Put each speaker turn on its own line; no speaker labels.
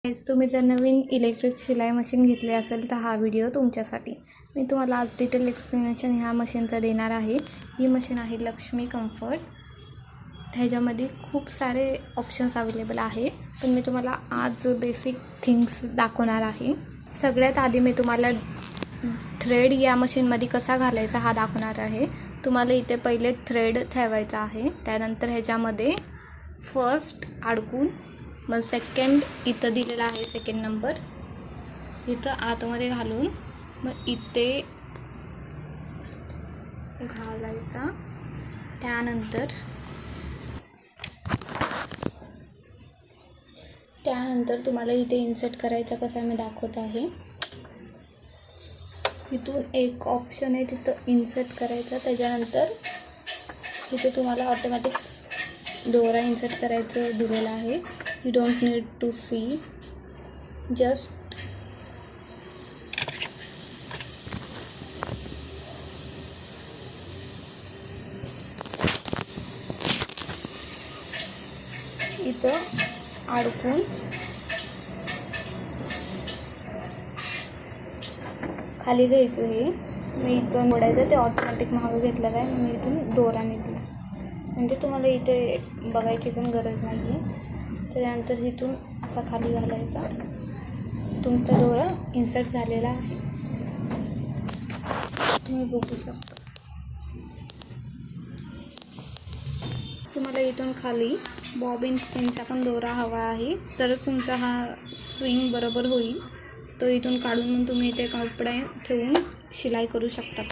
तुम्ही जर नवीन इलेक्ट्रिक शिलाई मशीन घेतली असेल तर हा व्हिडिओ तुमच्यासाठी। मी तुम्हाला आज डिटेल एक्सप्लेनेशन ह्या मशीनचं देणार आहे। ही मशीन आहे लक्ष्मी कम्फर्ट। ह्याच्यामध्ये खूप सारे ऑप्शन्स अवेलेबल आहे, पण मी तुम्हाला आज बेसिक थिंग्स दाखवणार आहे। सगळ्यात आधी मी तुम्हाला थ्रेड या मशीनमध्ये कसा घालायचा हा दाखवणार आहे। तुम्हाला इथे पहिले थ्रेड ठेवायचा आहे, त्यानंतर ह्याच्यामध्ये फर्स्ट अडकून मग सेकंड इथं दिलेला आहे, सेकंड नंबर इथं आतमध्ये घालून मग इथे घालायचा। त्यानंतर तुम्हाला इथे इन्सर्ट करायचा कसा मी दाखवत आहे। इथून एक ऑप्शन आहे तिथं इन्सर्ट करायचा, त्याच्यानंतर इथे तुम्हाला ऑटोमॅटिक दोरा इन्सर्ट करायचं दिलेला आहे। You don't need to see, just इथं अडकून खाली घ्यायचं। हे मी इथून ओढायचं, ते ऑटोमॅटिक मागं घेतलेलं आहे। मी इथून दोरा निघला, म्हणजे तुम्हाला इथे बघायची पण गरज नाही आहे। त्यानंतर इथून असा खाली घालायचा, तुमचा दोरा इन्सर्ट झालेला आहे, तुम्ही बघू शकता। तुम्हाला इथून खाली बॉबिन स्पिनचा पण दोरा हवा आहे, तर तुमचा हा स्विंग बरोबर होईल। तो इथून काढून मग तुम्ही इथे कपडे ठेवून शिलाई करू शकता।